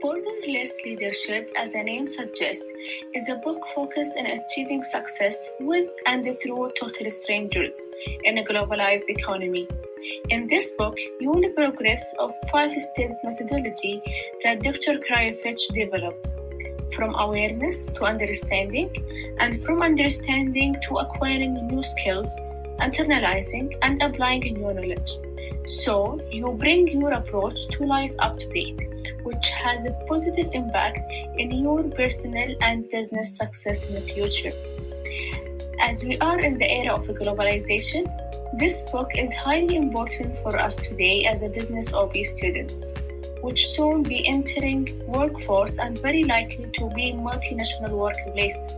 Borderless Leadership, as the name suggests, is a book focused on achieving success with and through total strangers in a globalized economy. In this book, you will progress of 5 steps methodology that Dr. Krayevich developed, from awareness to understanding, and from understanding to acquiring new skills, internalizing and applying new knowledge. So you bring your approach to life up to date, which has a positive impact in your personal and business success in the future. As we are in the era of globalization, this book is highly important for us today as a business OB students, which soon be entering workforce and very likely to be multinational workplace,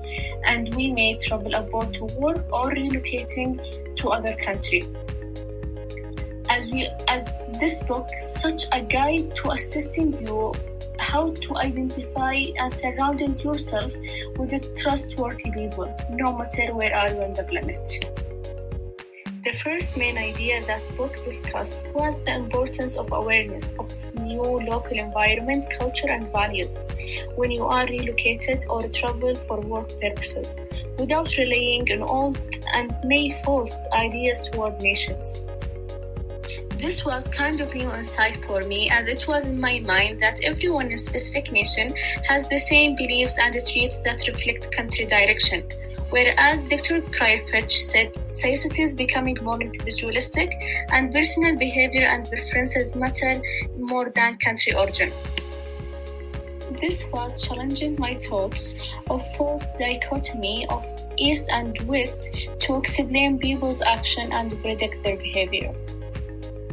and we may travel abroad to work or relocating to other country. As this book, such a guide to assisting you how to identify and surrounding yourself with trustworthy people, no matter where are you on the planet. The first main idea that book discussed was the importance of awareness of new local environment, culture, and values when you are relocated or travel for work purposes, without relying on old and may false ideas toward nations. This was kind of new insight for me, as it was in my mind that everyone in a specific nation has the same beliefs and traits that reflect country direction. Whereas Dr. Krayevich said society is becoming more individualistic and personal behavior and preferences matter more than country origin. This was challenging my thoughts of false dichotomy of East and West to explain people's action and predict their behavior.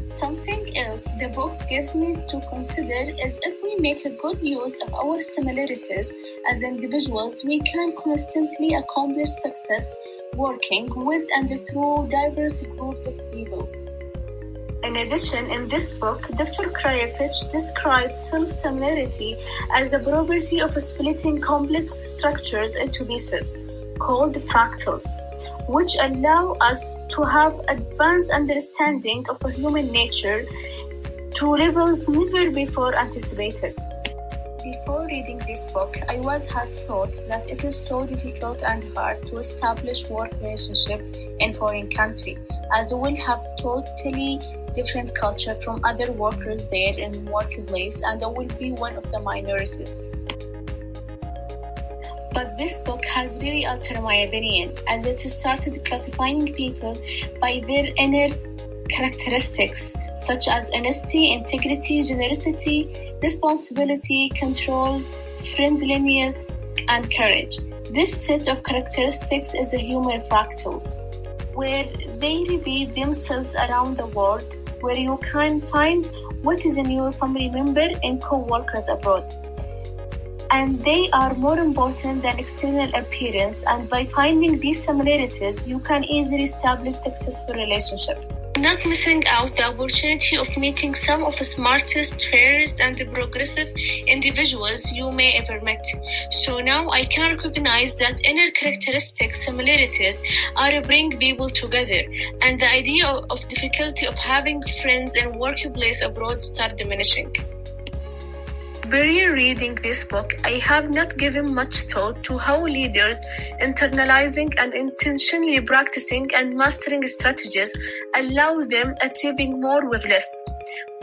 Something else the book gives me to consider is if we make a good use of our similarities as individuals, we can constantly accomplish success working with and through diverse groups of people. In addition, in this book, Dr. Krayevich describes self-similarity as the property of splitting complex structures into pieces, called fractals, which allow us to have advanced understanding of human nature to levels never before anticipated. Before reading this book, I had thought that it is so difficult and hard to establish work relationship in foreign country, as we will have totally different culture from other workers there in workplace, and I will be one of the minorities. But this book has really altered my opinion, as it started classifying people by their inner characteristics, such as honesty, integrity, generosity, responsibility, control, friendliness, and courage. This set of characteristics is a human fractals, where they repeat themselves around the world, where you can find what is in your family member and co-workers abroad. And they are more important than external appearance, and by finding these similarities, you can easily establish successful relationship. Not missing out the opportunity of meeting some of the smartest, fairest, and progressive individuals you may ever met. So now I can recognize that inner characteristic similarities are bring people together, and the idea of difficulty of having friends and workplace abroad start diminishing. Prior reading this book, I have not given much thought to how leaders internalizing and intentionally practicing and mastering strategies allow them achieving more with less.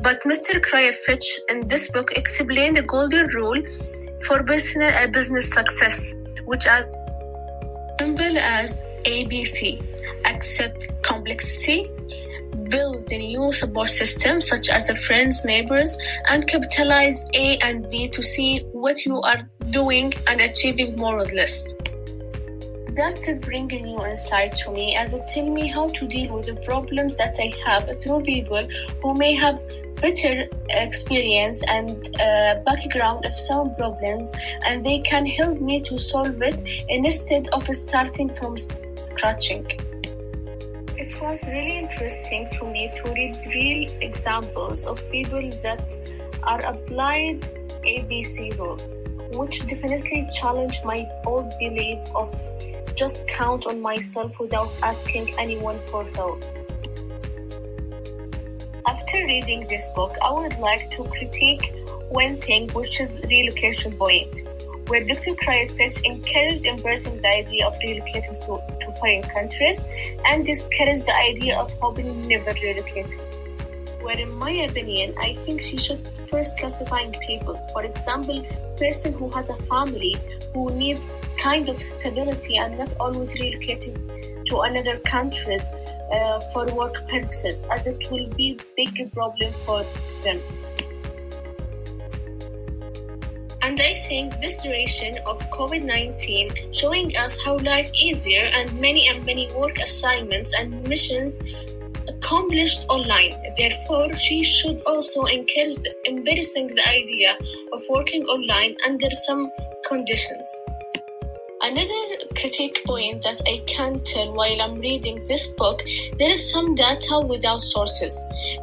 But Mr. Krayevich in this book explained the golden rule for personal and business success, which is simple as ABC: accept complexity, build a new support system such as friends, neighbors, and capitalize A and B to see what you are doing and achieving more with less. That's bringing new insight to me, as it tells me how to deal with the problems that I have through people who may have better experience and background of some problems, and they can help me to solve it instead of starting from scratching. It was really interesting to me to read real examples of people that are applied ABC rule, which definitely challenged my old belief of just count on myself without asking anyone for help. After reading this book, I would like to critique one thing, which is relocation point, where Dr. Krayevich encouraged embracing the idea of relocating to foreign countries and discouraged the idea of hoping never relocating. Where in my opinion, I think she should first classifying people. For example, person who has a family who needs kind of stability and not always relocating to another countries for work purposes, as it will be big problem for them. And I think this duration of COVID-19 showing us how life easier and many work assignments and missions accomplished online. Therefore, she should also encourage embracing the idea of working online under some conditions. Another critique point that I can tell while I'm reading this book, there is some data without sources.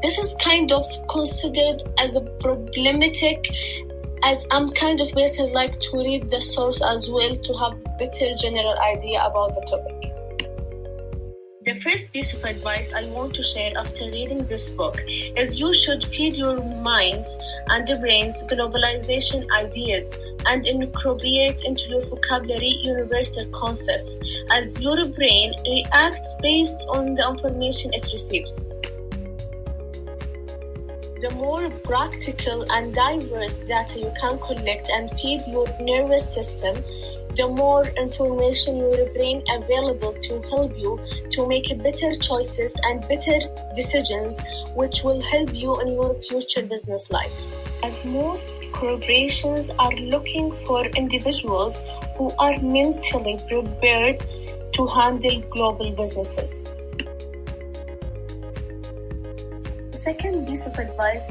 This is kind of considered as a problematic, as I'm kind of better like to read the source as well to have better general idea about the topic. The first piece of advice I want to share after reading this book is you should feed your minds and the brains globalization ideas and incorporate into your vocabulary universal concepts, as your brain reacts based on the information it receives. The more practical and diverse data you can collect and feed your nervous system, the more information your brain available to help you to make better choices and better decisions, which will help you in your future business life. As most corporations are looking for individuals who are mentally prepared to handle global businesses. The second piece of advice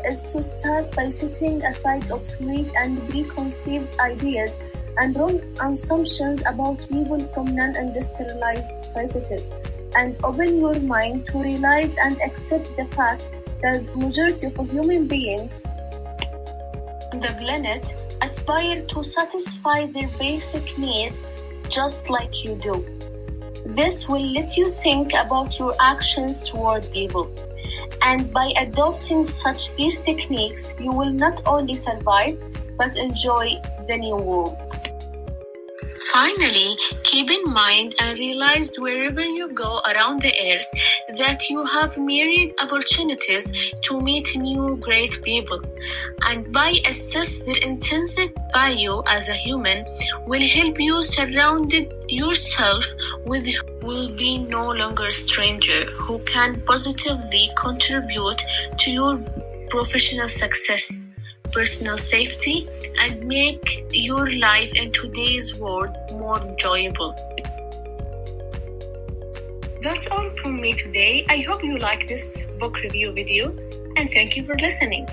is to start by setting aside obsolete and preconceived ideas and wrong assumptions about people from non-industrialized societies, and open your mind to realize and accept the fact that the majority of human beings on the planet aspire to satisfy their basic needs just like you do. This will let you think about your actions toward people. And by adopting such these techniques, you will not only survive, but enjoy the new world. Finally, keep in mind and realize wherever you go around the earth that you have myriad opportunities to meet new great people. And by assess their intrinsic value as a human will help you surround yourself with who will be no longer a stranger who can positively contribute to your professional success, personal safety, and make your life in today's world more enjoyable. That's all from me today. I hope you like this book review video, and thank you for listening.